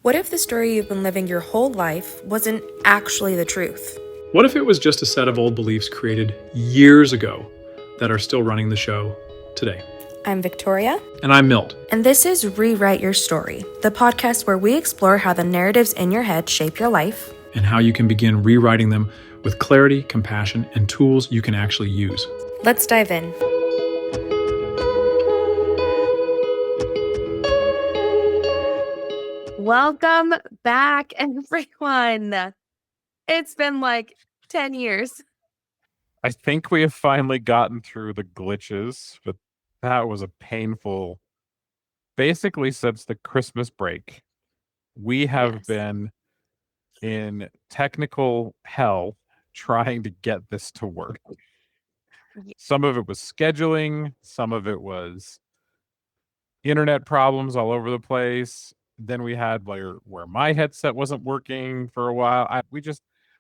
What if the story you've been living your whole life wasn't actually the truth? What if it was just a set of old beliefs created years ago that are still running the show today? I'm Victoria. And I'm Milt. And this is Rewrite Your Story, the podcast where we explore how the narratives in your head shape your life and how you can begin rewriting them with clarity, compassion, and tools you can actually use. Let's dive in. Welcome back, everyone. It's been like 10 years. I think we have finally gotten through the glitches, but that was a painful, basically since the Christmas break. We have been in technical hell trying to get this to work. Some of it was scheduling, some of it was internet problems all over the place. Then we had where my headset wasn't working for a while. We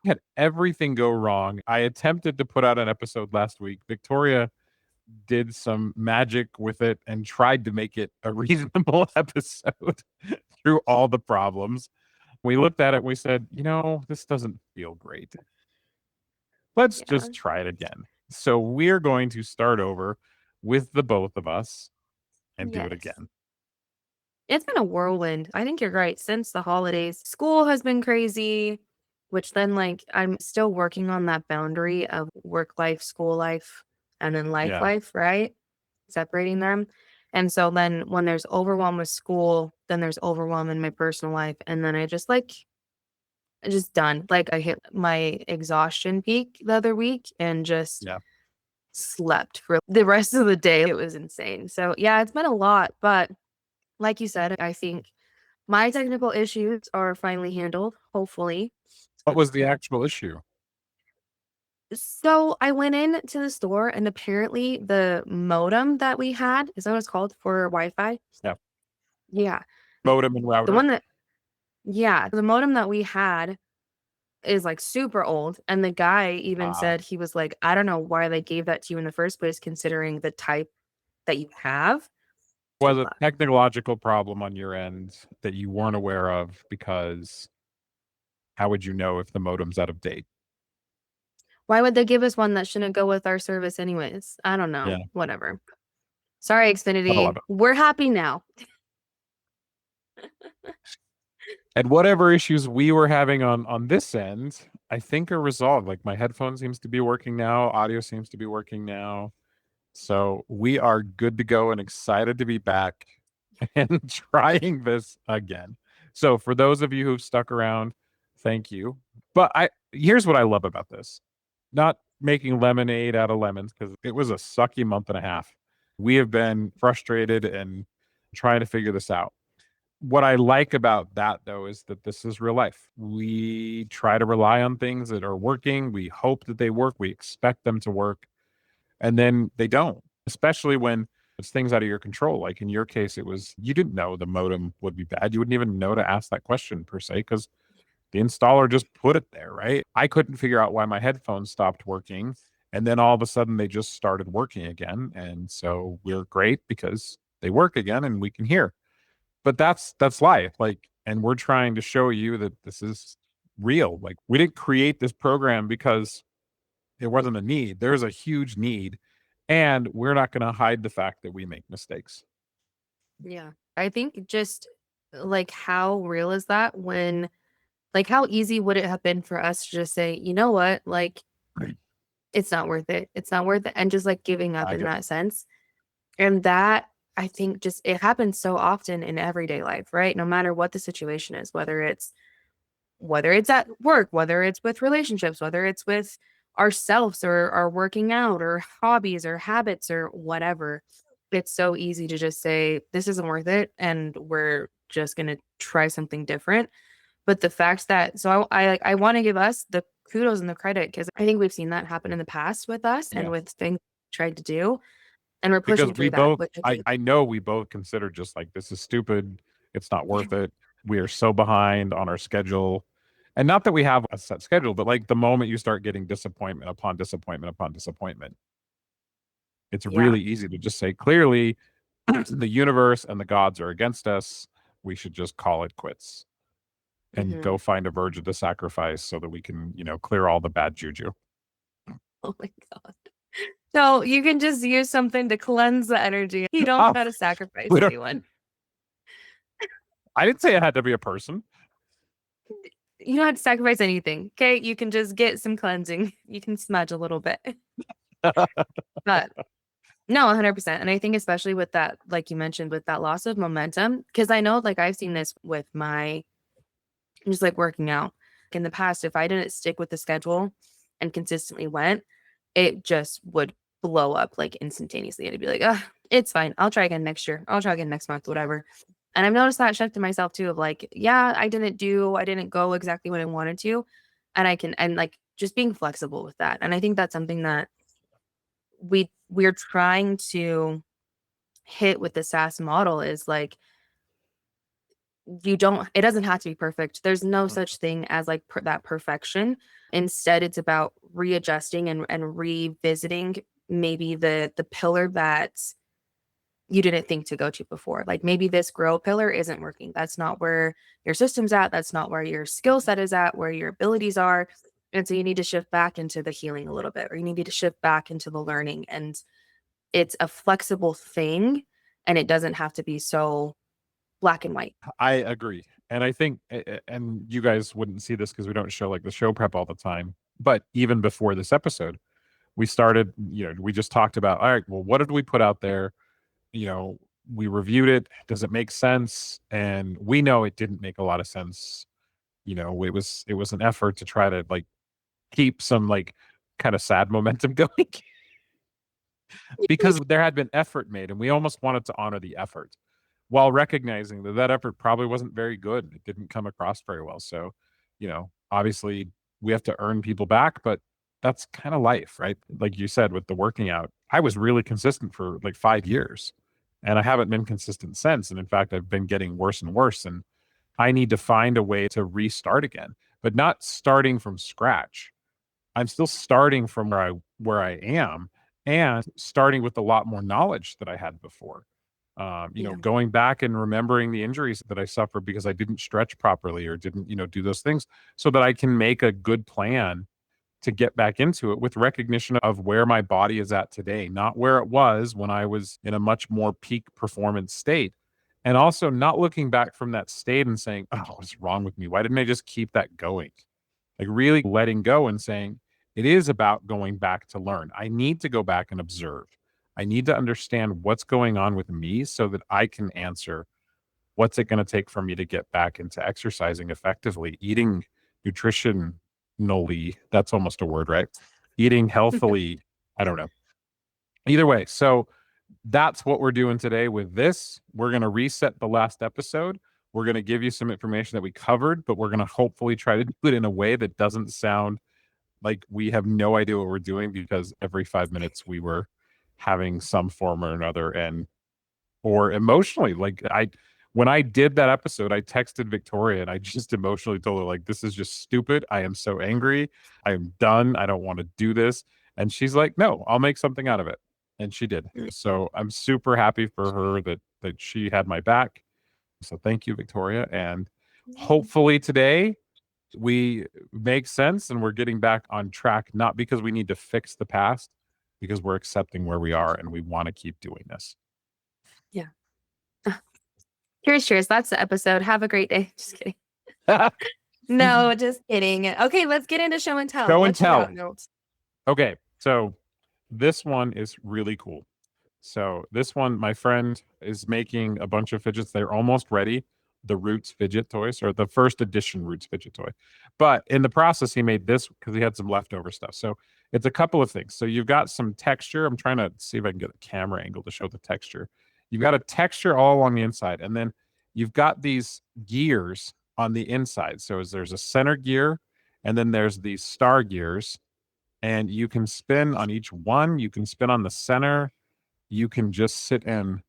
had everything go wrong. I attempted to put out an episode last week. Victoria did some magic with it and tried to make it a reasonable episode through all the problems. We looked at it and we said, this doesn't feel great. Let's just try it again. So we're going to start over with the both of us and do it again. It's been a whirlwind. I think you're right. Since the holidays, school has been crazy, which then I'm still working on that boundary of work life, school life, and then life, right? Separating them. And so then when there's overwhelm with school, then there's overwhelm in my personal life. And then I just done. I hit my exhaustion peak the other week and just slept for the rest of the day. It was insane. So yeah, it's been a lot, but like you said, I think my technical issues are finally handled, hopefully. What was the actual issue? So I went into the store and apparently the modem that we had, is that what it's called for Wi-Fi? Yeah. Yeah. Modem and router. The modem that we had is super old. And the guy even said, he was like, I don't know why they gave that to you in the first place, considering the type that you have. Was a technological problem on your end that you weren't aware of, because how would you know if the modem's out of date? Why would they give us one that shouldn't go with our service anyways? I don't know. Yeah. Whatever. Sorry, Xfinity. We're happy now. And whatever issues we were having on this end, I think are resolved. My headphone seems to be working now. Audio seems to be working now. So we are good to go and excited to be back and trying this again. So for those of you who've stuck around, thank you. But here's what I love about this. Not making lemonade out of lemons, because it was a sucky month and a half. We have been frustrated and trying to figure this out. What I like about that, though, is that this is real life. We try to rely on things that are working. We hope that they work. We expect them to work. And then they don't, especially when it's things out of your control. Like in your case, it was, you didn't know the modem would be bad. You wouldn't even know to ask that question per se, because the installer just put it there, right? I couldn't figure out why my headphones stopped working. And then all of a sudden they just started working again. And so we're great because they work again and we can hear. But that's life. And we're trying to show you that this is real. We didn't create this program because there wasn't a need. There's a huge need. And we're not going to hide the fact that we make mistakes. Yeah. I think just how real is that when, how easy would it have been for us to just say, you know what, it's not worth it. It's not worth it. And just giving up in that sense. And that, I think, just it happens so often in everyday life, right? No matter what the situation is, whether it's at work, whether it's with relationships, whether it's with ourselves or our working out or hobbies or habits or whatever. It's so easy to just say, this isn't worth it. And we're just going to try something different. But the fact that, so I want to give us the kudos and the credit, because I think we've seen that happen in the past with us and with things we tried to do. And we're pushing through that. I know we both consider just this is stupid. It's not worth it. We are so behind on our schedule. And not that we have a set schedule, but the moment you start getting disappointment upon disappointment upon disappointment, it's really easy to just say, clearly, the universe and the gods are against us. We should just call it quits. and Mhm. go find a virgin to sacrifice so that we can, clear all the bad juju. Oh my god. So, you can just use something to cleanse the energy. You don't Oh, gotta sacrifice we don't, anyone. I didn't say it had to be a person. You don't have to sacrifice anything, okay? You can just get some cleansing. You can smudge a little bit. But no, 100%. And I think especially with that, like you mentioned, with that loss of momentum, because I know, like, I've seen this with my just like working out. In the past, if I didn't stick with the schedule and consistently went, it just would blow up like instantaneously. It'd be like, "Ugh, it's fine. I'll try again next year. I'll try again next month, whatever." And I've noticed that shift in myself too of like, yeah, I didn't go exactly what I wanted to. And like just being flexible with that. And I think that's something that we're trying to hit with the SaaS model is like it doesn't have to be perfect. There's no such thing as like that perfection. Instead, it's about readjusting and revisiting maybe the pillar that you didn't think to go to before. Like maybe this grow pillar isn't working. That's not where your system's at. That's not where your skill set is at, where your abilities are. And so you need to shift back into the healing a little bit, or you need to shift back into the learning. And it's a flexible thing and it doesn't have to be so black and white. I agree. And I think, and you guys wouldn't see this because we don't show like the show prep all the time. But even before this episode, we started, we just talked about, all right, well, what did we put out there? You know, we reviewed it. Does it make sense? And we know it didn't make a lot of sense. It was an effort to try to like keep some like kind of sad momentum going because there had been effort made and we almost wanted to honor the effort while recognizing that that effort probably wasn't very good. It didn't come across very well. So, obviously we have to earn people back, but that's kind of life, right? Like you said, with the working out, I was really consistent for like 5 years and I haven't been consistent since. And in fact, I've been getting worse and worse. And I need to find a way to restart again, but not starting from scratch. I'm still starting from where I am and starting with a lot more knowledge that I had before. Yeah. Going back and remembering the injuries that I suffered because I didn't stretch properly or didn't, do those things so that I can make a good plan to get back into it with recognition of where my body is at today, not where it was when I was in a much more peak performance state. And also not looking back from that state and saying, oh, what's wrong with me? Why didn't I just keep that going? Like really letting go and saying, it is about going back to learn. I need to go back and observe. I need to understand what's going on with me so that I can answer what's it going to take for me to get back into exercising effectively, eating nutritionally. That's almost a word, right? Eating healthily. I don't know. Either way. So that's what we're doing today with this. We're going to reset the last episode. We're going to give you some information that we covered, but we're going to hopefully try to do it in a way that doesn't sound like we have no idea what we're doing because every 5 minutes we were having some form or another and or emotionally like when I did that episode I texted Victoria and I just emotionally told her like this is just stupid. I am so angry. I am done. I don't want to do this. And she's like, no, I'll make something out of it. And she did. So I'm super happy for her that she had my back. So thank you, Victoria. And hopefully today we make sense and we're getting back on track, not because we need to fix the past, because we're accepting where we are and we want to keep doing this. Yeah. Cheers, cheers. That's the episode. Have a great day. Just kidding. No, just kidding. Okay, let's get into show and tell. Show and What you tell. got, notes? Okay, so this one is really cool. So this one, my friend is making a bunch of fidgets. They're almost ready. The Roots fidget toys, or the first edition Roots fidget toy. But in the process, he made this because he had some leftover stuff. So it's a couple of things. So you've got some texture. I'm trying to see if I can get a camera angle to show the texture. You've got a texture all along the inside, and then you've got these gears on the inside. So there's a center gear, and then there's these star gears, and you can spin on each one. You can spin on the center. You can just sit and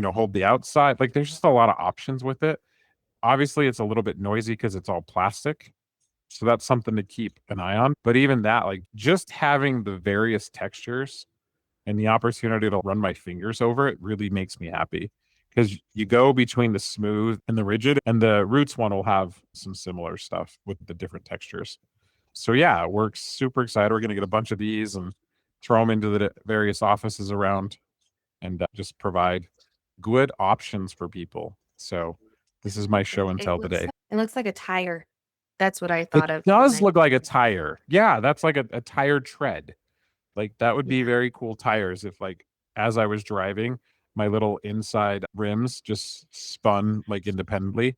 hold the outside. Like there's just a lot of options with it. Obviously, it's a little bit noisy because it's all plastic. So that's something to keep an eye on. But even that, like just having the various textures and the opportunity to run my fingers over it really makes me happy. because you go between the smooth and the rigid, and the roots one will have some similar stuff with the different textures. So yeah, we're super excited. We're going to get a bunch of these and throw them into the various offices around and just provide good options for people. So this is my show and It tell looks today. it looks like a tire. That's what I It thought of when does I look like a tire. Yeah, that's like a tire tread. Like that would be yeah. very cool tires if like as I was driving, my little inside rims just spun like independently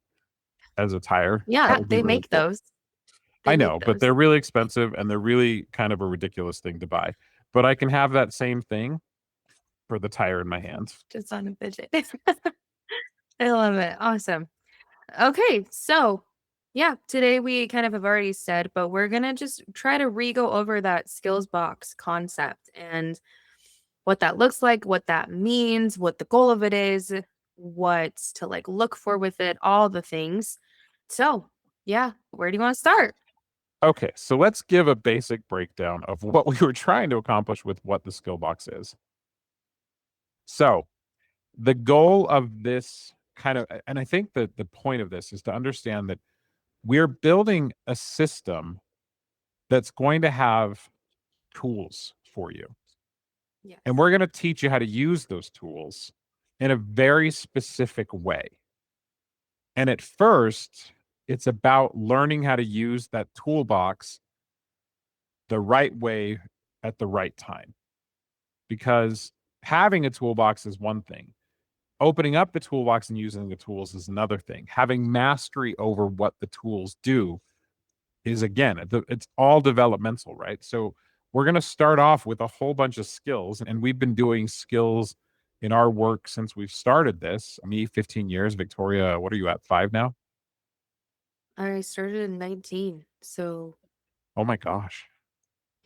as a tire. That Yeah, would be they really make cool. those. They I make know, but those. they're really expensive and they're really kind of a ridiculous thing to buy. But I can have that same thing for the tire in my hands. Just on a budget. I love it. Awesome. Okay, so yeah, today we kind of have already said, but we're gonna just try to re-go over that skills box concept and what that looks like, what that means, what the goal of it is, what to like look for with it, all the things. So yeah, where do you want to start? Okay, so let's give a basic breakdown of what we were trying to accomplish with what the skill box is. So, the goal of this kind of, and I think that the point of this is to understand that we're building a system that's going to have tools for you. Yes. And we're going to teach you how to use those tools in a very specific way. And at first, it's about learning how to use that toolbox the right way at the right time. Because having a toolbox is one thing, opening up the toolbox and using the tools is another thing. Having mastery over what the tools do is, again, it's all developmental, right? So we're going to start off with a whole bunch of skills, and we've been doing skills in our work since we've started this. Me, 15 years. Victoria, what are you at, 5 now? I started in 19. So Oh my gosh.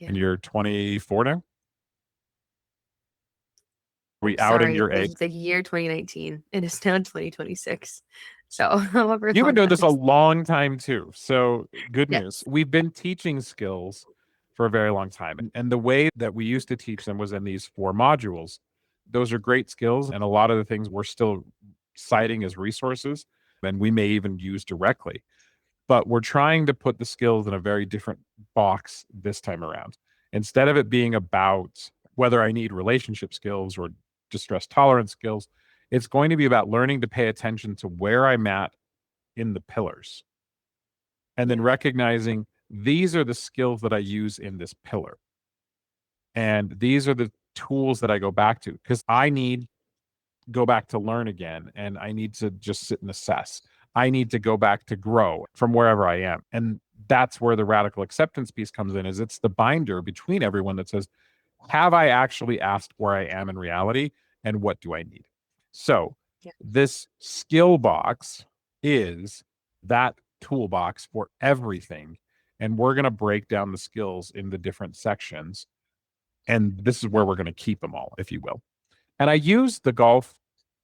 And yeah. you're 24 now? Are Oh, we outing sorry. your age? The year 2019. It is now 2026. So however You've been long doing that this a is. long time too. So good news. Yes. We've been teaching skills for a very long time. And the way that we used to teach them was in these 4 modules. Those are great skills. And a lot of the things we're still citing as resources, and we may even use directly. But we're trying to put the skills in a very different box this time around. Instead of it being about whether I need relationship skills or distress tolerance skills, it's going to be about learning to pay attention to where I'm at in the pillars and then Yeah. recognizing these are the skills that I use in this pillar. And these are the tools that I go back to because I need go back to learn again and I need to just sit and assess. I need to go back to grow from wherever I am. And that's where the radical acceptance piece comes in is it's the binder between everyone that says, have I actually asked where I am in reality and what do I need? So Yeah. this skill box is that toolbox for everything. And we're going to break down the skills in the different sections. And this is where we're going to keep them all, if you will. And I use the golf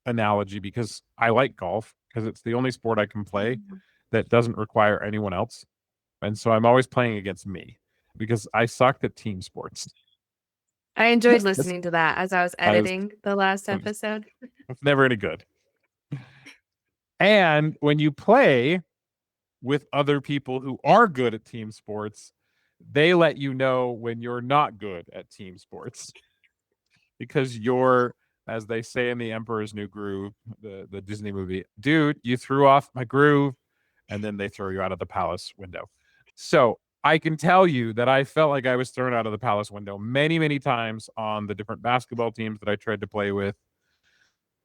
analogy because I like golf because it's the only sport I can play Mhm. that doesn't require anyone else. And so I'm always playing against me because I sucked at team sports. I enjoyed That's, listening to that as I was I was, editing the last I'm episode. never any good. And when you play with other people who are good at team sports, they let you know when you're not good at team sports because you're, as they say in The Emperor's New Groove, the Disney movie, dude, you threw off my groove, and then they throw you out of the palace window. So I can tell you that I felt like I was thrown out of the palace window many, many times on the different basketball teams that I tried to play with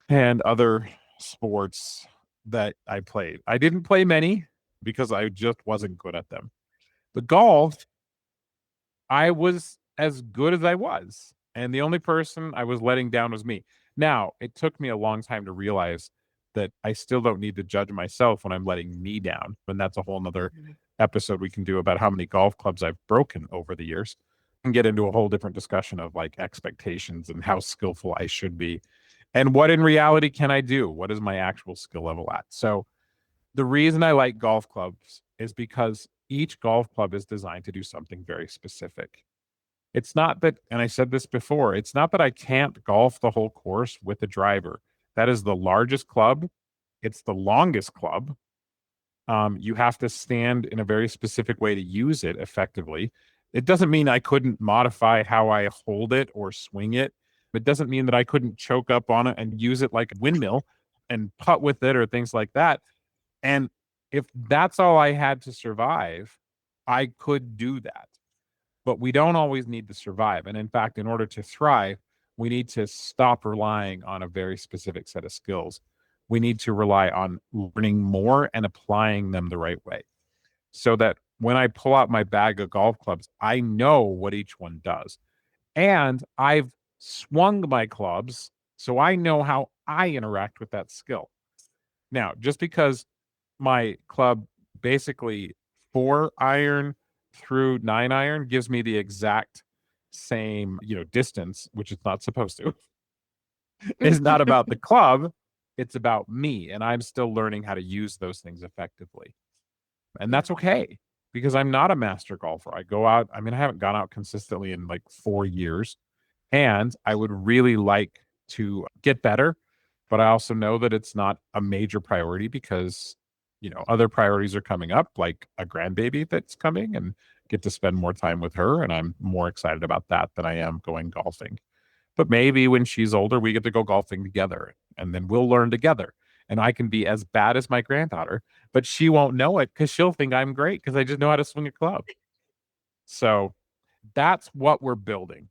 and other sports that I played. I didn't play many because I just wasn't good at them. The golf, I was as good as I was. And the only person I was letting down was me. Now, it took me a long time to realize that I still don't need to judge myself when I'm letting me down. And that's a whole nother Mhm. episode we can do about how many golf clubs I've broken over the years and get into a whole different discussion of like expectations and how skillful I should be and what in reality can I do? What is my actual skill level at? So the reason I like golf clubs is because each golf club is designed to do something very specific. It's not that, and I said this before, it's not that I can't golf the whole course with a driver. That is the largest club. It's the longest club. You have to stand in a very specific way to use it effectively. It doesn't mean I couldn't modify how I hold it or swing it. It doesn't mean that I couldn't choke up on it and use it like a windmill and putt with it or things like that. And if that's all I had to survive, I could do that. But we don't always need to survive. And in fact, in order to thrive, we need to stop relying on a very specific set of skills. We need to rely on learning more and applying them the right way so that when I pull out my bag of golf clubs, I know what each one does. And I've swung my clubs, so I know how I interact with that skill. Now, just because my club basically 4 iron through 9 iron gives me the exact same, distance, which it's not supposed to, is not about the club. It's about me. And I'm still learning how to use those things effectively. And Yeah. that's okay because I'm not a master golfer. I go out, I mean, I haven't gone out consistently in like 4 years. And I would really like to get better, but I also know that it's not a major priority because, other priorities are coming up, like a grandbaby that's coming and get to spend more time with her. And I'm more excited about that than I am going golfing. But maybe when she's older, we get to go golfing together and then we'll learn together. And I can be as bad as my granddaughter, but she won't know it because she'll think I'm great because I just know how to swing a club. So that's what we're building.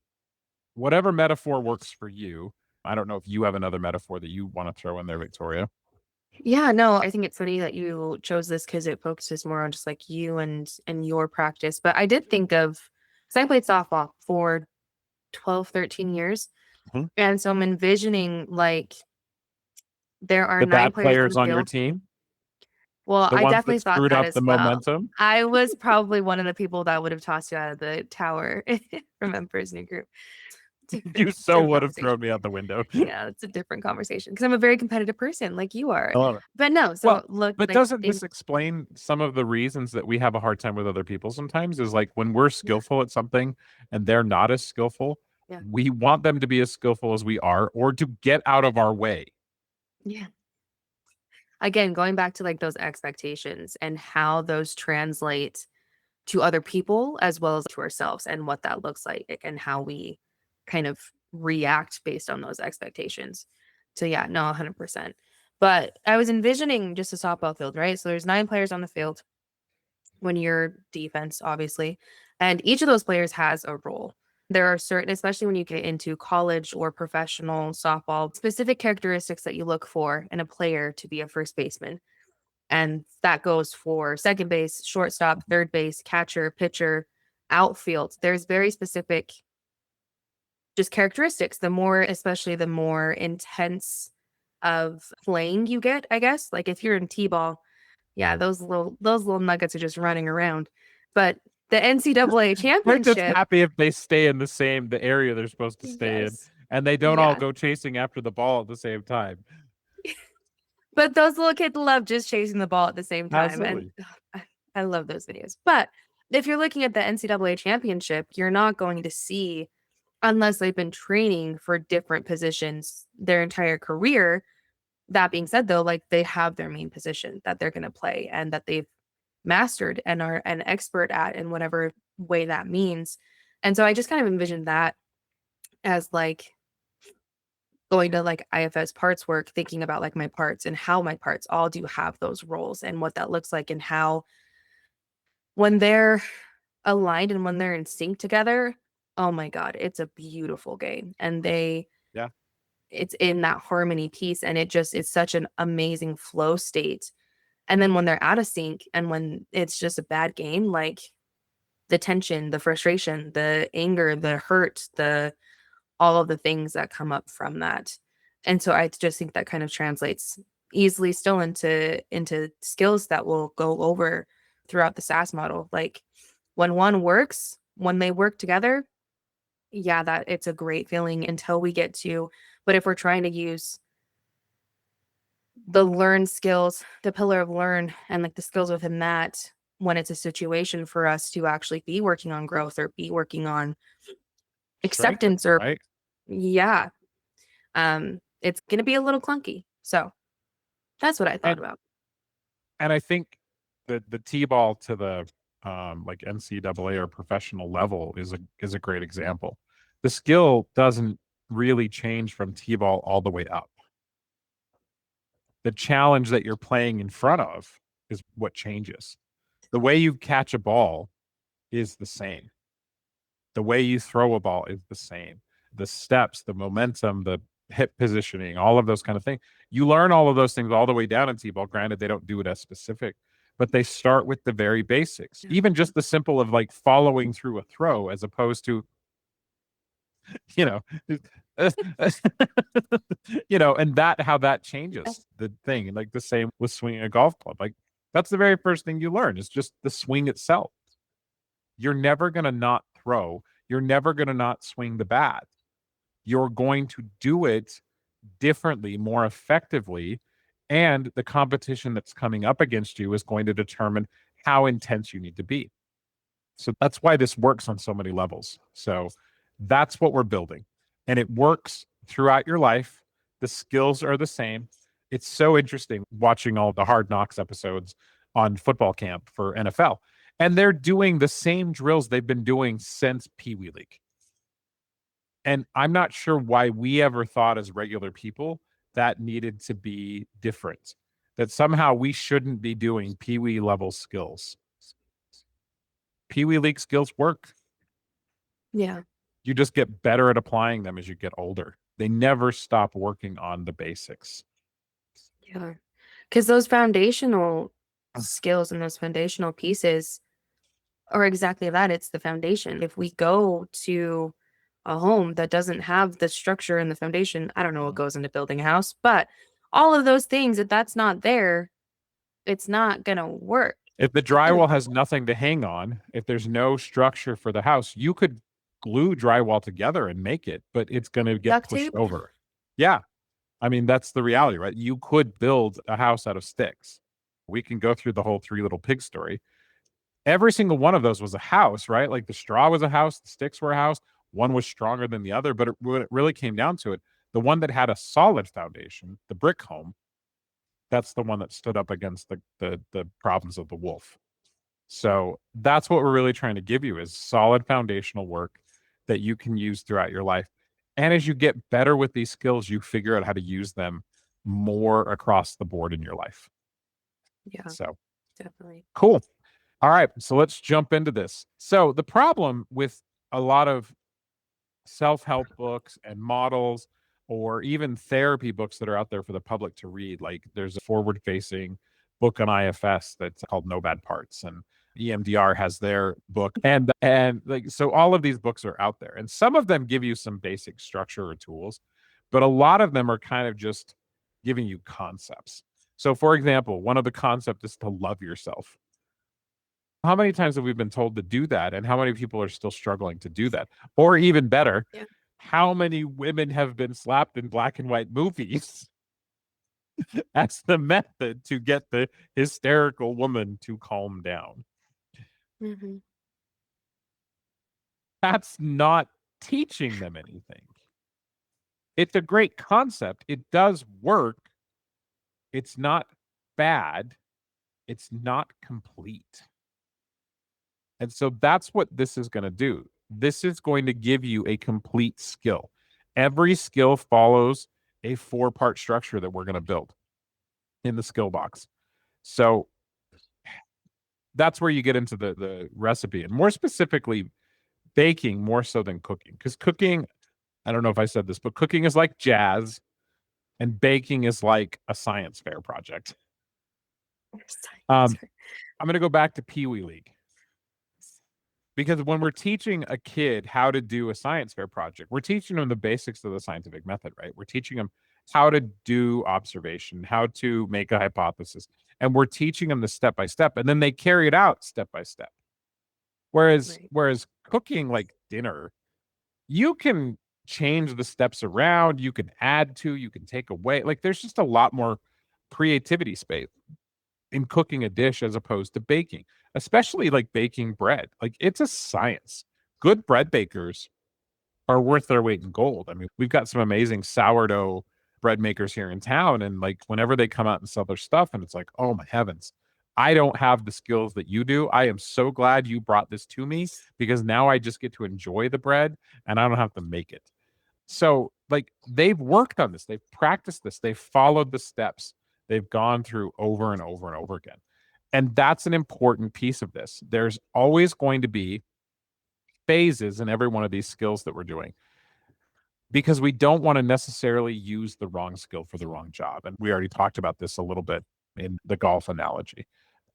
Whatever metaphor works for you. I don't know if you have another metaphor that you want to throw in there, Victoria. Yeah, no, I think it's funny that you chose this because it focuses more on just like you and your practice. But I did think of, because I played softball for 12, 13 years. Mhm. And so I'm envisioning like there are The nine bad players on players the on your field. team, Well, the I ones definitely that thought screwed that up as the well. momentum. I was probably one of the people that would have tossed you out of the tower from Emperor's New Group. You so Different would have conversation. thrown me out the window. Yeah, it's a different conversation because I'm a very competitive person like you are. I love it. But no, Well, so look but like doesn't in this explain some of the reasons that we have a hard time with other people sometimes? Is like when we're yeah, skillful at something and they're not as skillful, yeah, we want them to be as skillful as we are or to get out of our way. yeah. Again, going back to like those expectations and how those translate to other people as well as to ourselves and what that looks like and how we kind of react based on those expectations. So yeah, no, 100%. But I was envisioning just a softball field, right? So there's 9 players on the field when you're defense, obviously, and each of those players has a role. There are certain, especially when you get into college or professional softball, specific characteristics that you look for in a player to be a first baseman. And that goes for second base, shortstop, third base, catcher, pitcher, outfield. There's very specific just characteristics. The more, especially the more intense of playing you get, I guess. Like if you're in T-ball, yeah, those little nuggets are just running around. But the NCAA They're just championship, happy if they stay in the area they're supposed to stay in, yes. and they don't all Yeah. go chasing after the ball at the same time. But those little kids love just chasing the ball at the same time. And Absolutely. I love those videos. But if you're looking at the NCAA championship, you're not going to see, unless they've been training for different positions their entire career. That being said, though, like they have their main position that they're going to play and that they've mastered and are an expert at in whatever way that means. And so I just kind of envisioned that as like going to like IFS parts work, thinking about like my parts and how my parts all do have those roles and what that looks like and how when they're aligned and when they're in sync together, oh my God, it's a beautiful game. And Yeah. it's in that harmony piece and it's such an amazing flow state. And then when they're out of sync and when it's just a bad game, like the tension, the frustration, the anger, the hurt, the all of the things that come up from that. And so I just think that kind of translates easily still into skills that will go over throughout the SaaS model. Like when one works, when they work together, yeah, that it's a great feeling until we get to, but if we're trying to use the learn skills, the pillar of learn and like the skills within that when it's a situation for us to actually be working on growth or be working on Strengthen, acceptance or right? yeah, it's going to be a little clunky. So that's what I thought And about. I think the T-ball to the like NCAA or professional level is a great example. The skill doesn't really change from T-ball all the way up. The challenge that you're playing in front of is what changes. The way you catch a ball is the same. The way you throw a ball is the same. The steps, the momentum, the hip positioning, all of those kind of things. You learn all of those things all the way down in T-ball. Granted, they don't do it as specific, but they start with the very basics. Yeah. Even just the simple of like following through a throw as opposed to, you know, and that how that changes the thing. And like the same with swinging a golf club. Like that's the very first thing you learn is just the swing itself. You're never going to not throw. You're never going to not swing the bat. You're going to do it differently, more effectively. And the competition that's coming up against you is going to determine how intense you need to be. So that's why this works on so many levels. So that's what we're building. And it works throughout your life. The skills are the same. It's so interesting watching all the Hard Knocks episodes on football camp for NFL. And they're doing the same drills they've been doing since Pee Wee League. And I'm not sure why we ever thought as regular people that needed to be different, that somehow we shouldn't be doing Pee Wee level skills. Pee Wee League skills work. Yeah. You just get better at applying them as you get older. They never stop working on the basics. Yeah. Because those foundational skills and those foundational pieces are exactly that. It's the foundation. If we go to a home that doesn't have the structure and the foundation, I don't know what goes into building a house, but all of those things, if that's not there, it's not going to work. If the drywall has nothing to hang on, if there's no structure for the house, you could glue drywall together and make it, but it's going to get Duct pushed tape? over. Yeah. I mean, that's the reality, right? You could build a house out of sticks. We can go through the whole Three Little Pigs story. Every single one of those was a house, right? Like the straw was a house, the sticks were a house. One was stronger than the other, but when it really came down to it, the one that had a solid foundation, the brick home, that's the one that stood up against the problems of the wolf. So that's what we're really trying to give you is solid foundational work that you can use throughout your life. And as you get better with these skills, you figure out how to use them more across the board in your life. Yeah, So definitely. cool. All right. So let's jump into this. So the problem with a lot of self-help books and models or even therapy books that are out there for the public to read, like there's a forward-facing book on IFS that's called No Bad Parts, and EMDR has their book, and like so all of these books are out there, and some of them give you some basic structure or tools, but a lot of them are kind of just giving you concepts. So for example, one of the concepts is to love yourself. How many times have we been told to do that, and how many people are still struggling to do that? Or even better, Yeah. how many women have been slapped in black and white movies as the method to get the hysterical woman to calm down? Hmm. That's not teaching them anything. It's a great concept. It does work. It's not bad. It's not complete. And so that's what this is going to do. This is going to give you a complete skill. Every skill follows a 4-part structure that we're going to build in the skill box. So that's where you get into the recipe, and more specifically, baking more so than cooking. Because cooking, I don't know if I said this, but cooking is like jazz, and baking is like a science fair project. I'm going to go back to Pee Wee League. Because when we're teaching a kid how to do a science fair project, we're teaching them the basics of the scientific method, right? We're teaching them how to do observation, how to make a hypothesis, and we're teaching them the step by step, and then they carry it out step by step. Right. Whereas cooking like dinner, you can change the steps around, you can add to, you can take away. Like there's just a lot more creativity space in cooking a dish as opposed to baking, especially like baking bread. Like it's a science. Good bread bakers are worth their weight in gold. I mean, we've got some amazing sourdough bread makers here in town. And like whenever they come out and sell their stuff, and it's like, oh my heavens, I don't have the skills that you do. I am so glad you brought this to me because now I just get to enjoy the bread and I don't have to make it. So, like, they've worked on this, they've practiced this, they've followed the steps they've gone through over and over and over again. And that's an important piece of this. There's always going to be phases in every one of these skills that we're doing because we don't want to necessarily use the wrong skill for the wrong job. And we already talked about this a little bit in the golf analogy.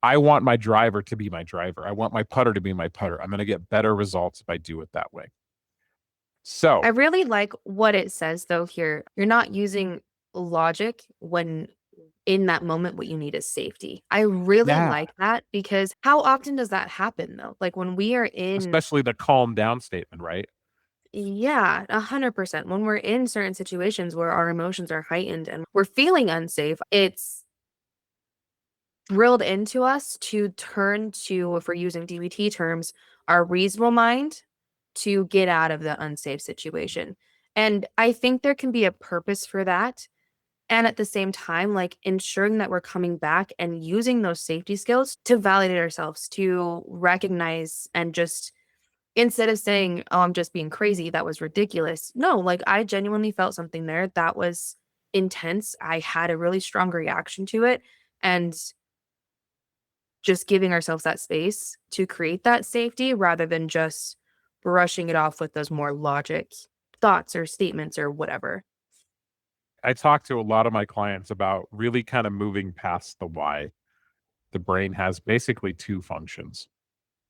I want my driver to be my driver. I want my putter to be my putter. I'm going to get better results if I do it that way. So, I really like what it says though here. You're not using logic when in that moment what you need is safety. I really yeah, like that because how often does that happen though? Like when we are in especially the calm down statement, right? yeah, 100%. When we're in certain situations where our emotions are heightened and we're feeling unsafe, it's drilled into us to turn to, if we're using DBT terms, our reasonable mind to get out of the unsafe situation. And I think there can be a purpose for that. And at the same time, like ensuring that we're coming back and using those safety skills to validate ourselves, to recognize and just instead of saying, "Oh, I'm just being crazy, that was ridiculous." No, like I genuinely felt something there that was intense. I had a really strong reaction to it. And just giving ourselves that space to create that safety rather than just brushing it off with those more logic thoughts or statements or whatever. I talk to a lot of my clients about really kind of moving past the why. The brain has basically two functions.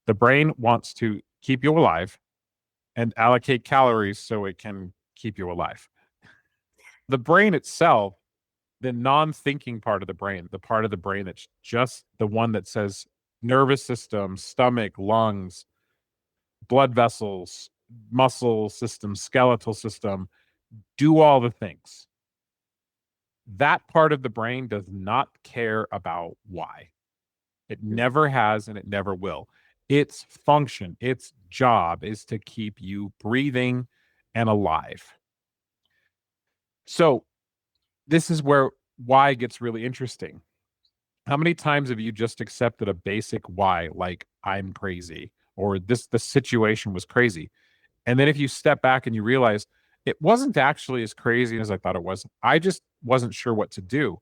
The brain wants to keep you alive and allocate calories so it can keep you alive. The brain itself, the non thinking part of the brain, the part of the brain that's just the one that says nervous system, stomach, lungs, blood vessels, muscle system, skeletal system, do all the things. That part of the brain does not care about why. It never has and it never will. Its function, its job is to keep you breathing and alive. So, this is where why gets really interesting. How many times have you just accepted a basic why, like I'm crazy or the situation was crazy? And then if you step back and you realize it wasn't actually as crazy as I thought it was, I just wasn't sure what to do.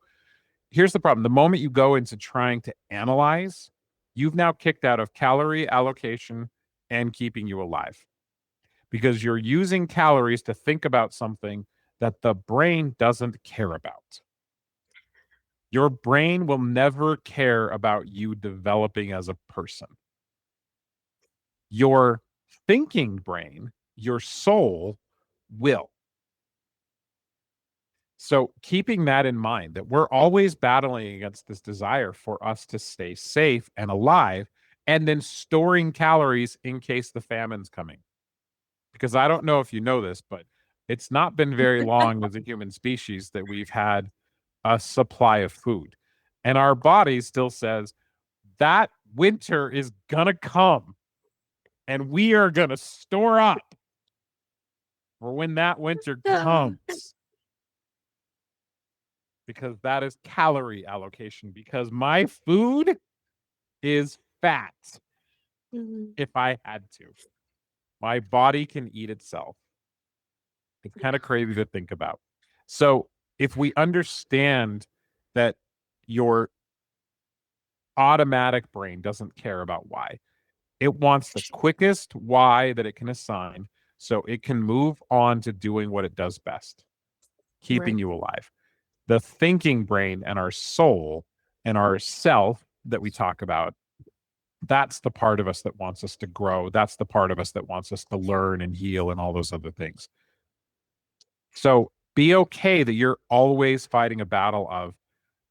Here's the problem. The moment you go into trying to analyze, you've now kicked out of calorie allocation and keeping you alive because you're using calories to think about something that the brain doesn't care about. Your brain will never care about you developing as a person. Your thinking brain, your soul will. So, keeping that in mind, that we're always battling against this desire for us to stay safe and alive, and then storing calories in case the famine's coming. Because I don't know if you know this, but it's not been very long as a human species that we've had a supply of food. And our body still says that winter is going to come and we are going to store up for when that winter Yeah. comes. Because that is calorie allocation. Because my food is fat Mhm. if I had to. My body can eat itself. It's kind of crazy to think about. So, if we understand that your automatic brain doesn't care about why, it wants the quickest why that it can assign so it can move on to doing what it does best, keeping Right. you alive. The thinking brain and our soul and our self that we talk about, that's the part of us that wants us to grow. That's the part of us that wants us to learn and heal and all those other things. So be okay that you're always fighting a battle of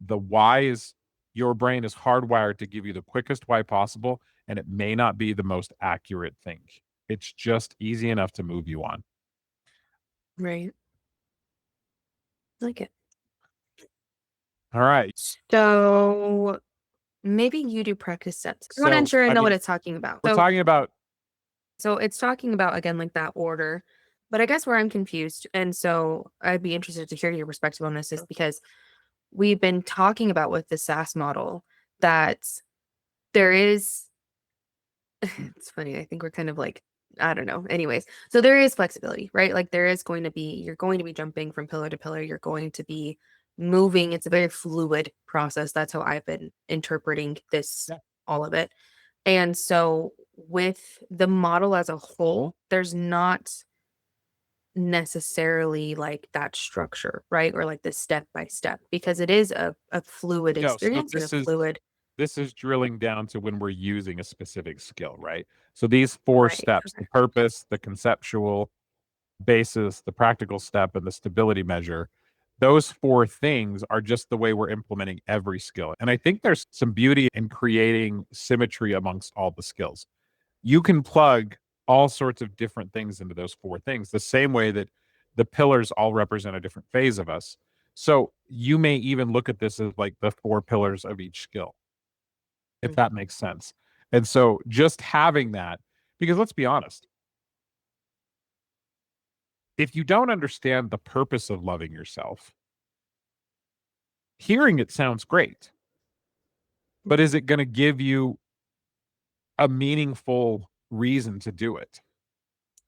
the why is your brain is hardwired to give you the quickest why possible, and it may not be the most accurate thing. It's just easy enough to move you on. Right. Like it. All right. So maybe you do practice sets. I want to So, ensure I I know what mean, it's talking about. we're talking about So it's talking about again like that order. But I guess where I'm confused, and so I'd be interested to hear your perspective on this, is because we've been talking about with the SaaS model that there is it's funny. I think we're kind of like, I don't know. Anyways, so there is flexibility, right? Like there is going to be, you're going to be jumping from pillar to pillar. You're going to be moving. It's a very fluid process. That's how I've been interpreting this, Yeah. all of it. And so with the model as a whole, there's not necessarily like that structure, right? Or like the step by step, because it is a fluid No, so experience and a fluid, this is drilling down to when we're using a specific skill, right? So these four right? steps, the purpose, the conceptual basis, the practical step, and the stability measure, those four things are just the way we're implementing every skill. And I think there's some beauty in creating symmetry amongst all the skills. You can plug all sorts of different things into those four things, the same way that the pillars all represent a different phase of us. So you may even look at this as like the four pillars of each skill, if Mm, that makes sense. And so just having that, because let's be honest, if you don't understand the purpose of loving yourself, hearing it sounds great, but is mhm, it going to give you a meaningful reason to do it?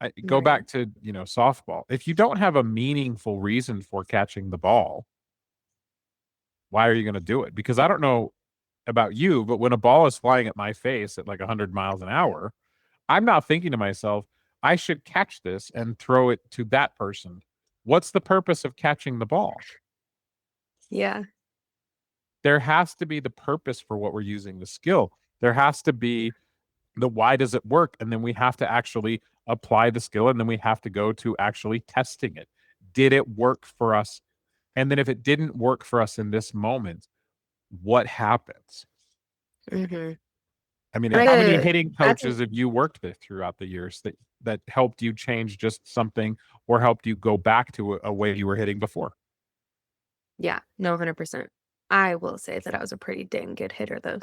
I go right. back to, softball. If you don't have a meaningful reason for catching the ball, why are you going to do it? Because I don't know about you, but when a ball is flying at my face at like 100 miles an hour, I'm not thinking to myself, I should catch this and throw it to that person. What's the purpose of catching the ball? Yeah. There has to be the purpose for what we're using the skill. There has to be the why does it work? And then we have to actually apply the skill, and then we have to go to actually testing it. Did it work for us? And then if it didn't work for us in this moment, what happens? Hmm. I mean, And how many I, hitting that's coaches have you worked with throughout the years that helped you change just something or helped you go back to a way you were hitting before? yeah, no, 100%. I will say that I was a pretty dang good hitter though.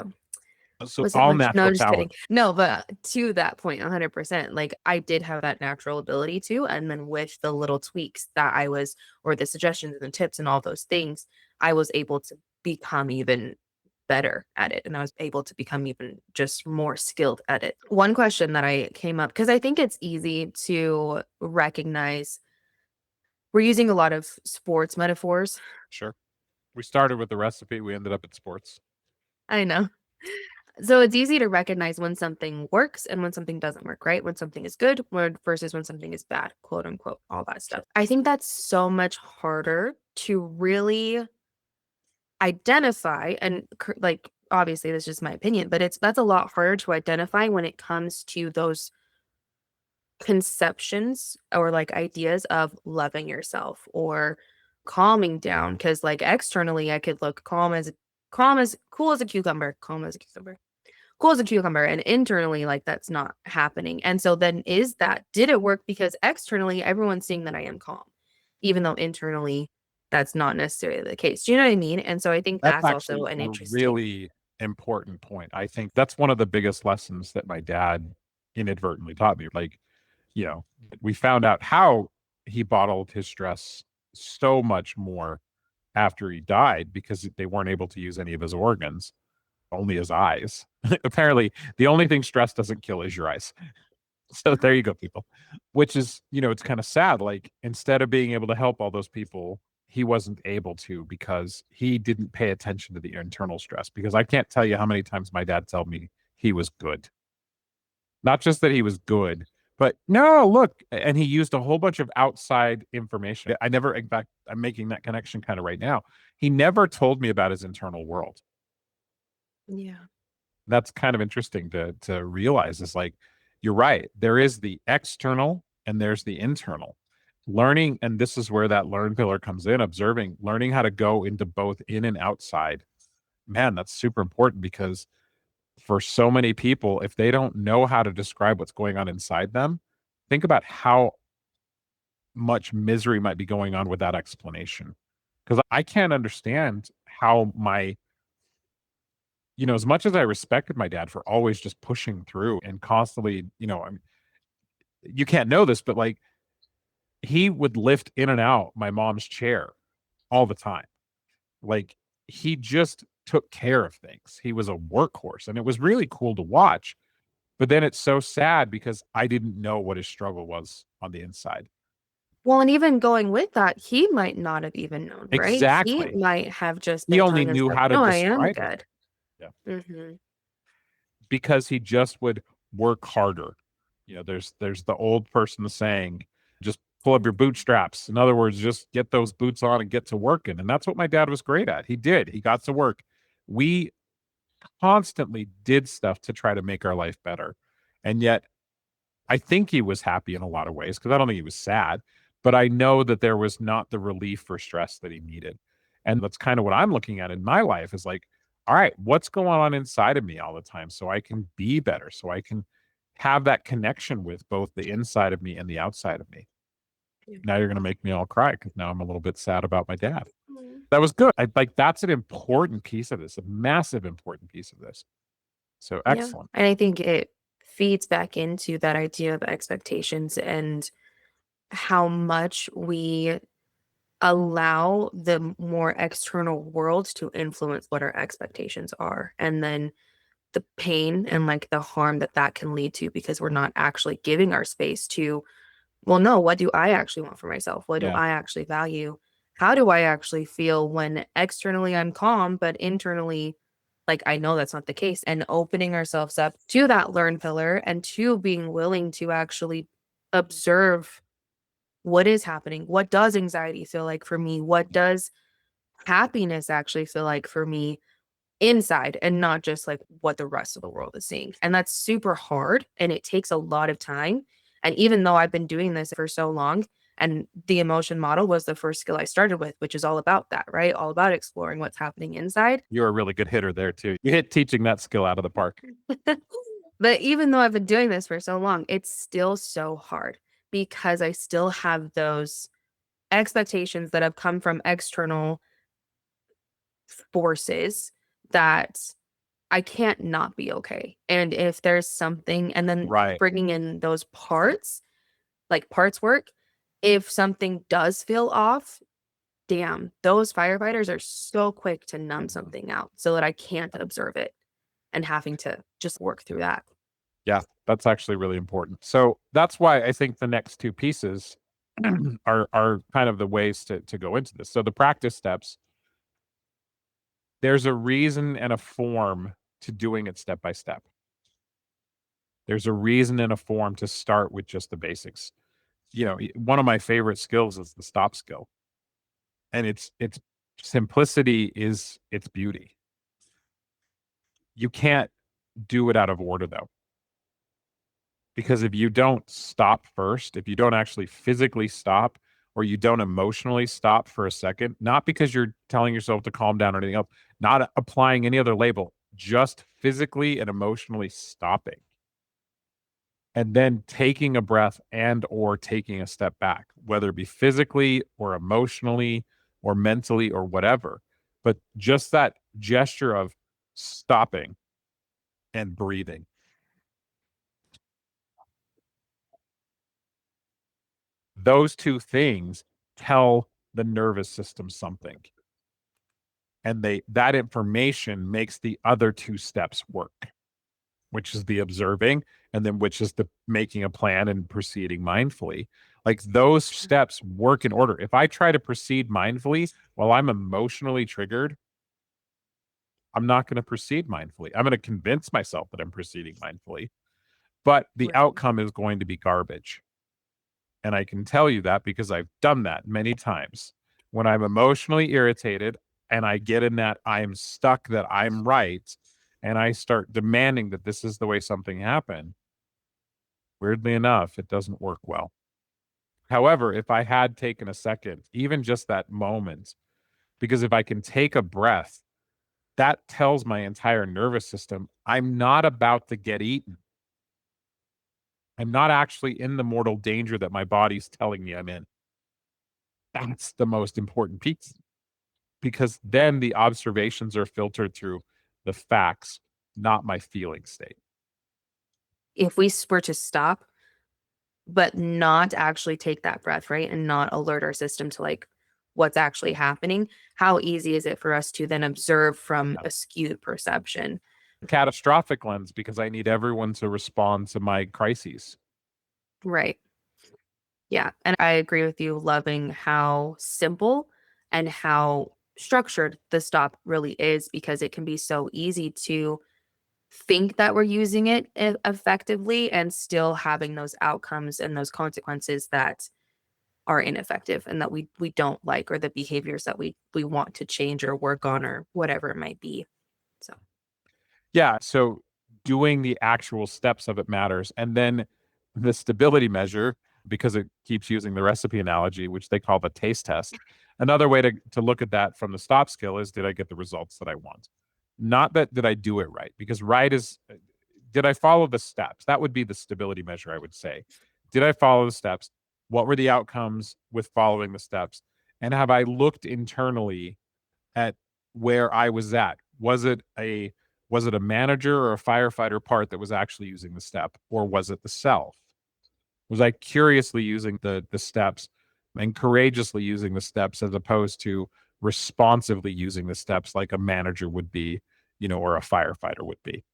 So Was it all much? No, natural I'm just kidding. talent. No, but to that point, 100%, like I did have that natural ability to, and then with the little tweaks that I was, or the suggestions and the tips and all those things, I was able to become even better at it. And I was able to become even just more skilled at it. One question that I came up, because I think it's easy to recognize, we're using a lot of sports metaphors. Sure. We started with the recipe, we ended up at sports. I know. So it's easy to recognize when something works and when something doesn't work, right? When something is good versus when something is bad, quote unquote, all that Sure. stuff. I think that's so much harder to really identify and like obviously this is just my opinion, but that's a lot harder to identify when it comes to those conceptions or like ideas of loving yourself or calming down, because like externally I could look calm as cool as a cucumber, calm as a cucumber, cool as a cucumber, and internally like that's not happening. And so then did it work? Because externally everyone's seeing that I am calm, even though internally that's not necessarily the case. Do you know what I mean? And so I think That's that's also actually an a interesting. really important point. I think that's one of the biggest lessons that my dad inadvertently taught me. Like, you know, we found out how he bottled his stress so much more after he died because they weren't able to use any of his organs, only his eyes. Apparently, the only thing stress doesn't kill is your eyes. So there you go, people. Which is, it's kind of sad. Like, instead of being able to help all those people, he wasn't able to because he didn't pay attention to the internal stress. Because I can't tell you how many times my dad told me he was good. Not just that he was good, but no, look, and he used a whole bunch of outside information. I never, in fact, I'm making that connection kind of right now. He never told me about his internal world. Yeah. That's kind of interesting to realize is like, you're right. There is the external and there's the internal. Learning, and this is where that learn pillar comes in, observing, learning how to go into both in and outside. Man, that's super important because for so many people, if they don't know how to describe what's going on inside them, think about how much misery might be going on with that explanation. Because I can't understand how as much as I respected my dad for always just pushing through and constantly, you can't know this, but like he would lift in and out my mom's chair all the time. Like, he just took care of things. He was a workhorse, and it was really cool to watch. But then it's so sad because I didn't know what his struggle was on the inside. Well, and even going with that, he might not have even known, right? He Exactly. might have just He been only telling knew himself, how to "No, I am describe it. good." Yeah. Mhm. Because he just would work harder. There's the old person saying, just pull up your bootstraps. In other words, just get those boots on and get to working. And that's what my dad was great at. He did. He got to work. We constantly did stuff to try to make our life better. And yet I think he was happy in a lot of ways because I don't think he was sad, but I know that there was not the relief for stress that he needed. And that's kind of what I'm looking at in my life is like, all right, what's going on inside of me all the time so I can be better, so I can have that connection with both the inside of me and the outside of me. Yeah. Now you're going to make me all cry because now I'm a little bit sad about my dad. Mm. That was good. Like that's an important piece of this, a massive important piece of this. So Yeah, excellent. and I think it feeds back into that idea of expectations and how much we allow the more external world to influence what our expectations are, and then the pain and, like, the harm that that can lead to because we're not actually giving our space to, "Well, no, what do I actually want for myself? What do Yeah. I actually value? How do I actually feel when externally I'm calm, but internally, like, I know that's not the case?" And opening ourselves up to that learn pillar and to being willing to actually observe what is happening. What does anxiety feel like for me? What does happiness actually feel like for me inside and not just like what the rest of the world is seeing? And that's super hard and it takes a lot of time. And even though I've been doing this for so long, and the emotion model was the first skill I started with, which is all about that, right? All about exploring what's happening inside. You're a really good hitter there too. You hit teaching that skill out of the park. But even though I've been doing this for so long, it's still so hard because I still have those expectations that have come from external forces that I can't not be okay. And if there's something, and then Right. bringing in those parts, like parts work, if something does feel off, damn, those firefighters are so quick to numb something out so that I can't observe it and having to just work through that. Yeah, that's actually really important. So that's why I think the next two pieces are kind of the ways to go into this. So the practice steps, there's a reason and a form to doing it step by step. There's a reason and a form to start with just the basics. One of my favorite skills is the stop skill. And it's simplicity is its beauty. You can't do it out of order though. Because if you don't stop first, if you don't actually physically stop or you don't emotionally stop for a second, not because you're telling yourself to calm down or anything else, not applying any other label, just physically and emotionally stopping and then taking a breath and or taking a step back, whether it be physically or emotionally or mentally or whatever. But just that gesture of stopping and breathing, those two things tell the nervous system something. And that information makes the other two steps work, which is the observing and then which is the making a plan and proceeding mindfully. Like those steps work in order. If I try to proceed mindfully while I'm emotionally triggered, I'm not going to proceed mindfully. I'm going to convince myself that I'm proceeding mindfully, but the Right. outcome is going to be garbage. And I can tell you that because I've done that many times. When I'm emotionally irritated and I get in that I'm stuck, that I'm right, and I start demanding that this is the way something happened, weirdly enough, it doesn't work well. However, if I had taken a second, even just that moment, because if I can take a breath, that tells my entire nervous system I'm not about to get eaten. I'm not actually in the mortal danger that my body's telling me I'm in. That's the most important piece because then the observations are filtered through the facts, not my feeling state. If we were to stop, but not actually take that breath, right? And not alert our system to like what's actually happening. How easy is it for us to then observe from a skewed perception? Catastrophic lens, because I need everyone to respond to my crises. Right. Yeah. And I agree with you, loving how simple and how structured the stop really is, because it can be so easy to think that we're using it effectively and still having those outcomes and those consequences that are ineffective and that we don't like, or the behaviors that we want to change or work on or whatever it might be. So, Yeah, so doing the actual steps of it matters. And then the stability measure, because it keeps using the recipe analogy, which they call the taste test. Another way to look at that from the stop skill is, did I get the results that I want? Not that did I do it right, because right is, did I follow the steps? That would be the stability measure, I would say. Did I follow the steps? What were the outcomes with following the steps? And have I looked internally at where I was at? Was it a manager or a firefighter part that was actually using the step, or was it the self? Was I curiously using the steps and courageously using the steps, as opposed to responsively using the steps like a manager would be, or a firefighter would be?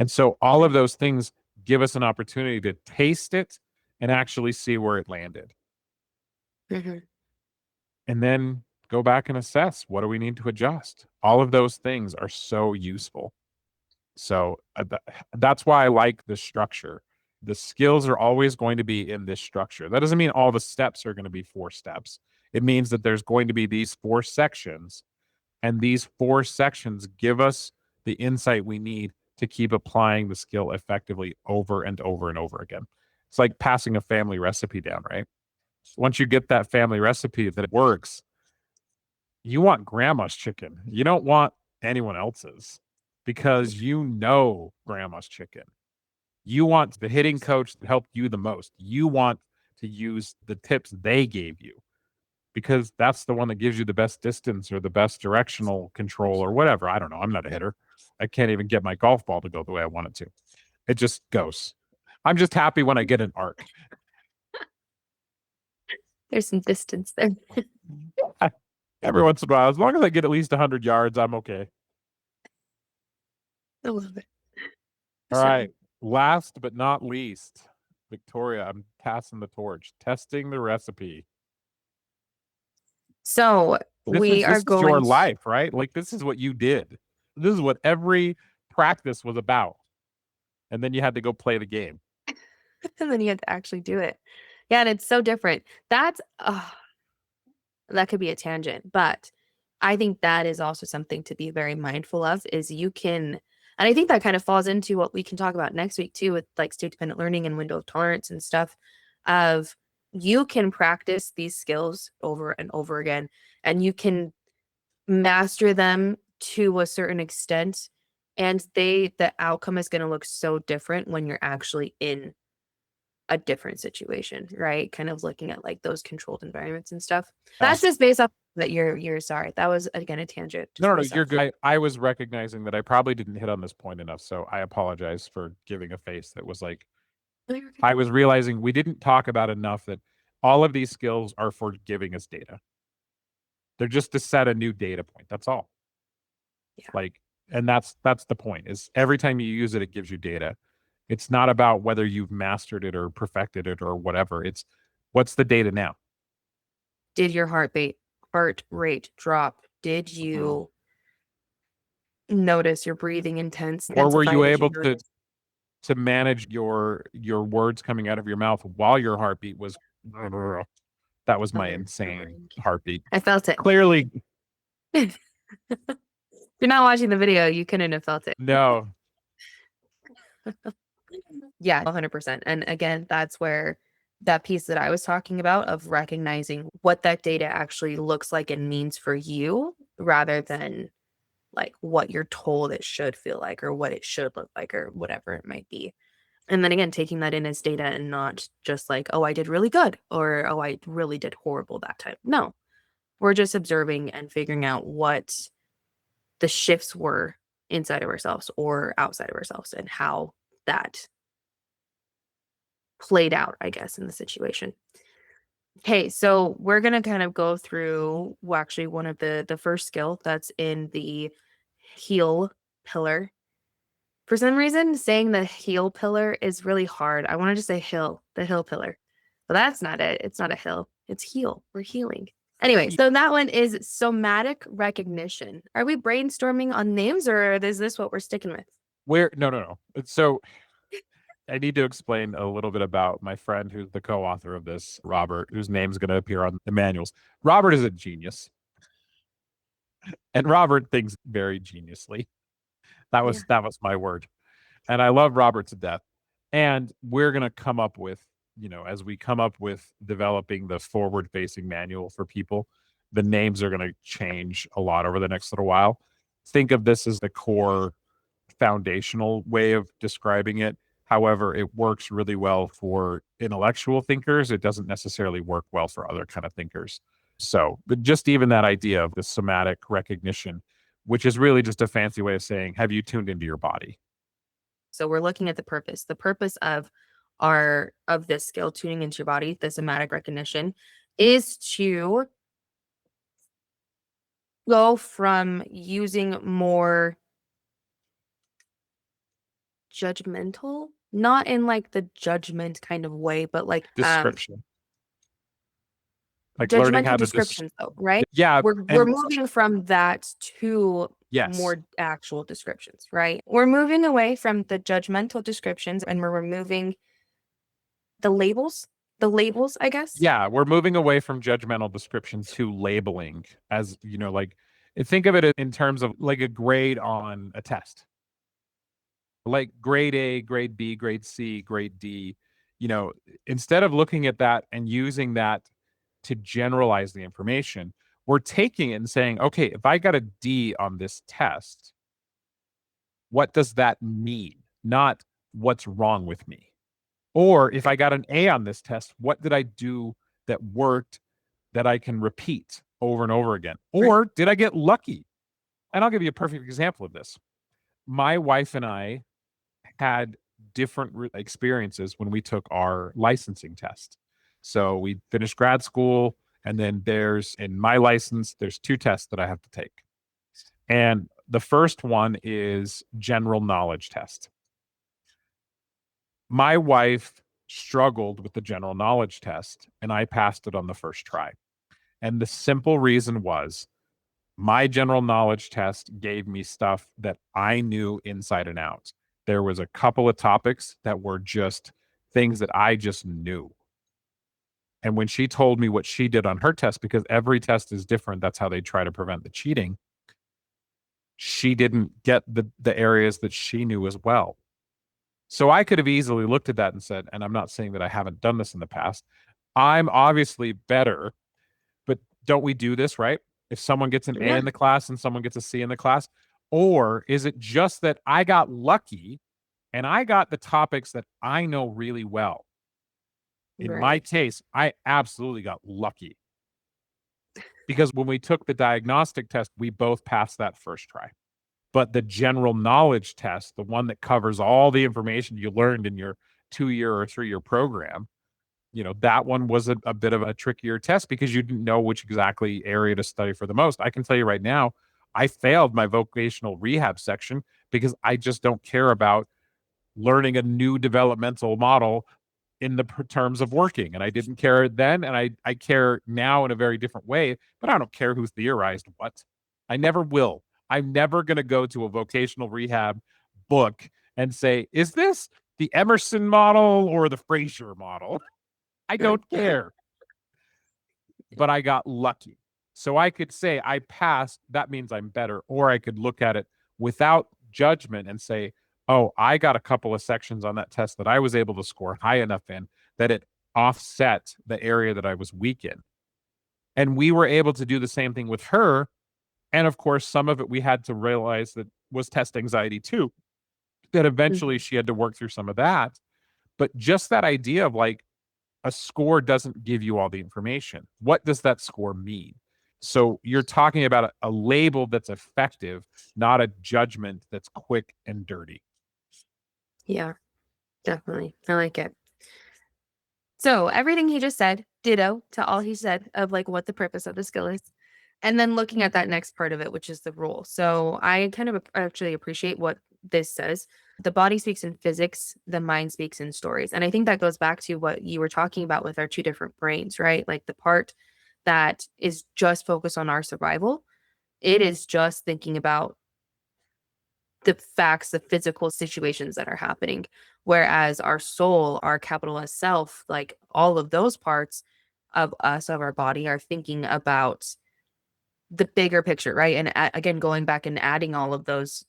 And so all of those things give us an opportunity to taste it and actually see where it landed. mhm. And then go back and assess, what do we need to adjust? All of those things are so useful. So that's why I like the structure. The skills are always going to be in this structure. That doesn't mean all the steps are going to be 4 steps. It means that there's going to be these 4 sections, and these 4 sections give us the insight we need to keep applying the skill effectively over and over and over again. It's like passing a family recipe down, right? Once you get that family recipe that it works, you want grandma's chicken. You don't want anyone else's, because grandma's chicken. You want the hitting coach that helped you the most. You want to use the tips they gave you, because that's the one that gives you the best distance or the best directional control or whatever. I don't know. I'm not a hitter. I can't even get my golf ball to go the way I want it to. It just goes. I'm just happy when I get an arc. There's some distance there. Every once in a while, as long as I get at least 100 yards, I'm okay. I love it. All So, right. Last but not least, Victoria, I'm passing the torch. Testing the recipe. so This we is are this is your going to, life, right? Like, this is what you did. This is what every practice was about. And then you had to go play the game. and then you have to actually do it. Yeah, and it's so different. That could be a tangent, but I think that is also something to be very mindful of, is you can, and I think that kind of falls into what we can talk about next week too, with like state dependent learning and window of tolerance and stuff, of you can practice these skills over and over again, and you can master them to a certain extent, and the outcome is going to look so different when you're actually in a different situation, right? Kind of looking at like those controlled environments and stuff. That's just based off that you're sorry. That was again a tangent No, just no, no, based off. you're good. I was recognizing that I probably didn't hit on this point enough, so I apologize for giving a face that was like, No, you're okay. I was realizing we didn't talk about enough that all of these skills are for giving us data. They're just to set a new data point. That's all. Yeah. Like, and that's the point, is every time you use it, it gives you data. It's not about whether you've mastered it or perfected it or whatever. It's, what's the data now? Did your heart rate drop? Did Mhm. you notice your breathing Or were intensify? you Did you able notice? to manage your words coming out of your mouth while your heartbeat was, that was my Your insane brain. heartbeat. I felt it. Clearly, If you're not watching the video, you couldn't have felt it. no. Yeah, 100%. And again, that's where that piece that I was talking about of recognizing what that data actually looks like and means for you, rather than like what you're told it should feel like or what it should look like or whatever it might be. And then again, taking that in as data and not just like, oh, I did really good or oh, I really did horrible that time. No, we're just observing and figuring out what the shifts were inside of ourselves or outside of ourselves and how that played out, I guess, in the situation. Okay, so we're gonna kind of go through actually one of the first skill that's in the heal pillar. For some reason, saying the heal pillar is really hard. I wanted to say hill, the hill pillar. But that's not it. It's not a hill. It's heal. We're healing. Anyway, so that one is somatic recognition. Are we brainstorming on names or is this what we're sticking with? No. So I need to explain a little bit about my friend who's the co-author of this, Robert, whose name's going to appear on the manuals. Robert is a genius, and Robert thinks very geniusly. That Yeah. was my word. And I love Robert to death. And we're going to come up with, as we come up with developing the forward facing manual for people, the names are going to change a lot over the next little while. Think of this as the core foundational way of describing it. However, it works really well for intellectual thinkers. It doesn't necessarily work well for other kind of thinkers. So, but just even that idea of the somatic recognition, which is really just a fancy way of saying, have you tuned into your body? So we're looking at the purpose. The purpose of this skill, tuning into your body, the somatic recognition, is to go from using more judgmental, not in like the judgment kind of way, but like Description. Like learning judgmental how to descriptions though, right? yeah, We're moving from that to yes. more actual descriptions, right? We're moving away from the judgmental descriptions and we're removing the labels, I guess. Yeah, we're moving away from judgmental description to labeling, as like think of it in terms of like a grade on a test. Like grade A, grade B, grade C, grade D. Instead of looking at that and using that to generalize the information, we're taking it and saying, okay, if I got a D on this test, what does that mean? Not what's wrong with me. Or if I got an A on this test, what did I do that worked that I can repeat over and over again? Right. Or did I get lucky? And I'll give you a perfect example of this. My wife and I had different experiences when we took our licensing test. So we finished grad school, and then in my license, there's two tests that I have to take. And the first one is general knowledge test. My wife struggled with the general knowledge test, and I passed it on the first try. And the simple reason was my general knowledge test gave me stuff that I knew inside and out. There was a couple of topics that were just things that I just knew. And when she told me what she did on her test, because every test is different, that's how they try to prevent the cheating. She didn't get the areas that she knew as well. So I could have easily looked at that and said, and I'm not saying that I haven't done this in the past, I'm obviously better, but don't we do this, right? If someone gets an A Yeah. in the class and someone gets a C in the class, or is it just that I got lucky and I got the topics that I know really well? In my Right. case, I absolutely got lucky because when we took the diagnostic test, we both passed that first try. But the general knowledge test, the one that covers all the information you learned in your 2-year or 3-year program, that one was a bit of a trickier test because you didn't know which exactly area to study for the most. I can tell you right now, I failed my vocational rehab section because I just don't care about learning a new developmental model in the terms of working. And I didn't care then. And I care now in a very different way, but I don't care who theorized what. I never will. I'm never going to go to a vocational rehab book and say, is this the Emerson model or the Fraser model? I don't care. But I got lucky. So I could say I passed, that means I'm better. Or I could look at it without judgment and say, oh, I got a couple of sections on that test that I was able to score high enough in that it offset the area that I was weak in. And we were able to do the same thing with her. And of course, some of it we had to realize that was test anxiety too, that eventually Mhm. she had to work through some of that. But just that idea of like, a score doesn't give you all the information. What does that score mean? So you're talking about a label that's effective, not a judgment that's quick and dirty. Yeah, definitely. I like it. So everything he just said, ditto to all he said of like what the purpose of the skill is. And then looking at that next part of it, which is the rule. So I kind of actually appreciate what this says. The body speaks in physics, the mind speaks in stories. And I think that goes back to what you were talking about with our two different brains, right? Like the part that is just focused on our survival, it is just thinking about the facts, the physical situations that are happening. Whereas our soul, our capital S self, like all of those parts of us, of our body, are thinking about the bigger picture, right? And again, going back and adding all of those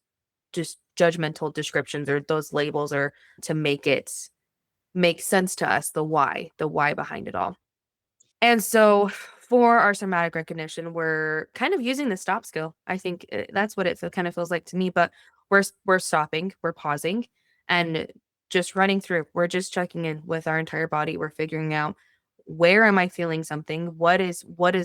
just judgmental descriptions or those labels or to make it make sense to us, the why behind it all. And so for our somatic recognition, we're kind of using the stop skill. I think that's what kind of feels like to me, but we're stopping, we're pausing and just running through. We're just checking in with our entire body. We're figuring out where am I feeling something? What is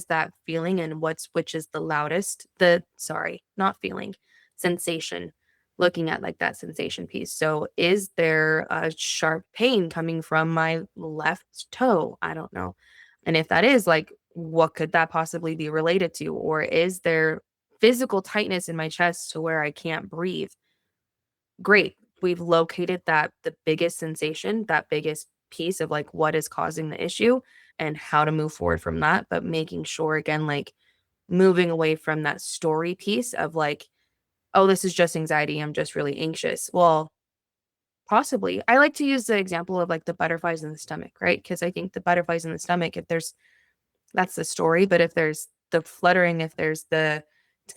that feeling and which is the loudest? The sorry, not feeling, sensation. Looking at like that sensation piece. So is there a sharp pain coming from my left toe? I don't know, and if that is, like, what could that possibly be related to? Or is there physical tightness in my chest to where I can't breathe? Great. We've located that the biggest sensation, that biggest piece of like what is causing the issue and how to move forward from that. But making sure, again, like moving away from that story piece of like, oh, this is just anxiety. I'm just really anxious. Well, possibly. I like to use the example of like the butterflies in the stomach, right? Because I think the butterflies in the stomach, if there's that's the story. But if there's the fluttering, if there's the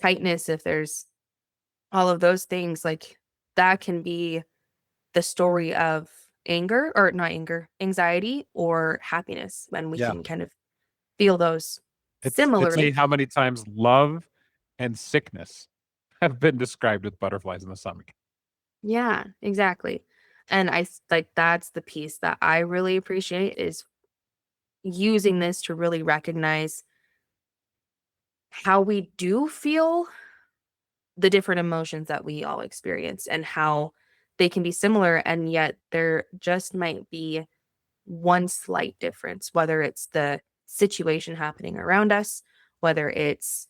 tightness, if there's all of those things, like that can be the story of anger or not anger, anxiety or happiness when we Yeah. can kind of feel those It's similarly. funny how many times love and sickness have been described with butterflies in the stomach. Yeah, exactly. And like that's the piece that I really appreciate is using this to really recognize how we do feel the different emotions that we all experience and how they can be similar and yet there just might be one slight difference, whether it's the situation happening around us, whether it's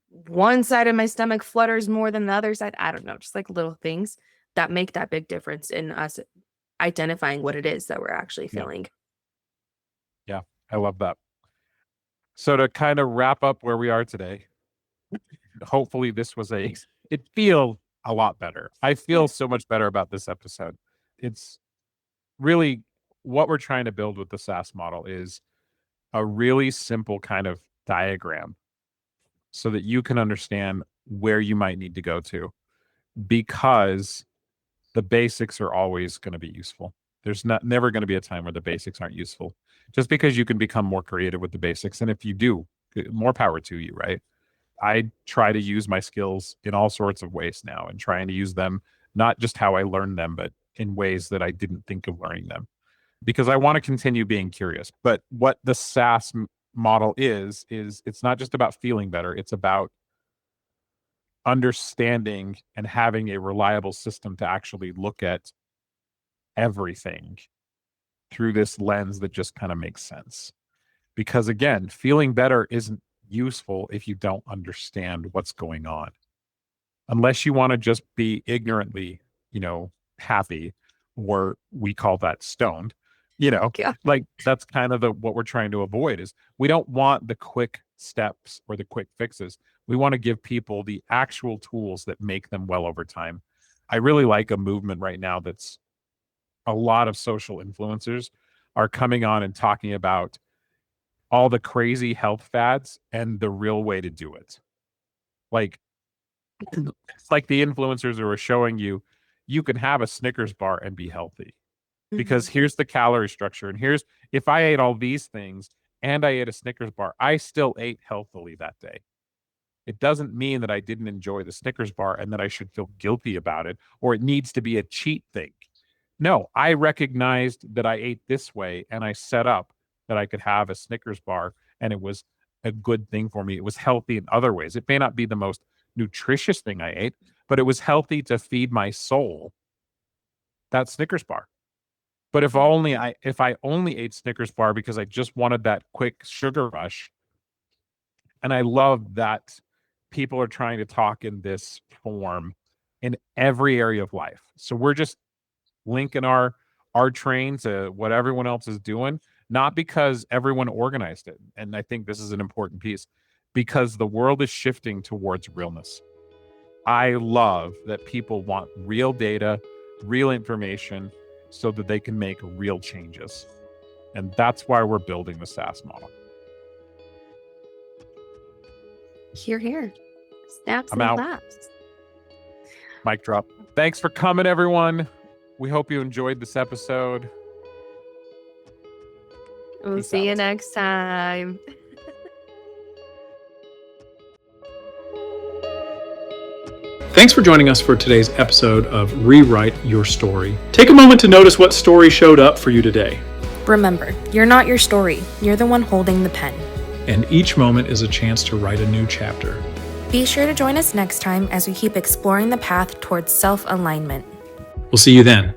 one side of my stomach flutters more than the other side. I don't know, just like little things that make that big difference in us identifying what it is that we're actually Yeah. feeling. Yeah. I love that. So to kind of wrap up where we are today, hopefully this was it feel a lot better. I feel so much better about this episode. It's really what we're trying to build with the SAS model is a really simple kind of diagram so that you can understand where you might need to go to because the basics are always going to be useful. There's never going to be a time where the basics aren't useful. Just because you can become more creative with the basics and if you do, more power to you, right? I try to use my skills in all sorts of ways now and trying to use them not just how I learned them, but in ways that I didn't think of learning them because I want to continue being curious. But what the SAS model is it's not just about feeling better, it's about understanding and having a reliable system to actually look at everything through this lens that just kind of makes sense. Because again, feeling better isn't useful if you don't understand what's going on. Unless you want to just be ignorantly, happy, or we call that stoned, you know, Yeah. like that's kind of what we're trying to avoid is we don't want the quick steps or the quick fixes. We want to give people the actual tools that make them well over time. I really like a movement right now that's a lot of social influencers are coming on and talking about all the crazy health fads and the real way to do it. Like it's like the influencers who are showing you you can have a Snickers bar and be healthy because Mhm. here's the calorie structure and here's if I ate all these things and I ate a Snickers bar, I still ate healthily that day. It doesn't mean that I didn't enjoy the Snickers bar and that I should feel guilty about it or it needs to be a cheat thing. No, I recognized that I ate this way and I set up that I could have a Snickers bar and it was a good thing for me. It was healthy in other ways. It may not be the most nutritious thing I ate, but it was healthy to feed my soul that Snickers bar. But if I only ate Snickers bar because I just wanted that quick sugar rush, and I love that people are trying to talk in this form in every area of life. So we're just linking our train to what everyone else is doing, not because everyone organized it. And I think this is an important piece, because the world is shifting towards realness. I love that people want real data, real information, so that they can make real changes. And that's why we're building the SaaS model. Here, here. Snaps I'm and out. claps. Mic drop. Thanks for coming, everyone. We hope you enjoyed this episode. We'll Peace see you out. next time. Thanks for joining us for today's episode of Rewrite Your Story. Take a moment to notice what story showed up for you today. Remember, you're not your story. You're the one holding the pen. And each moment is a chance to write a new chapter. Be sure to join us next time as we keep exploring the path towards self-alignment. We'll see you then.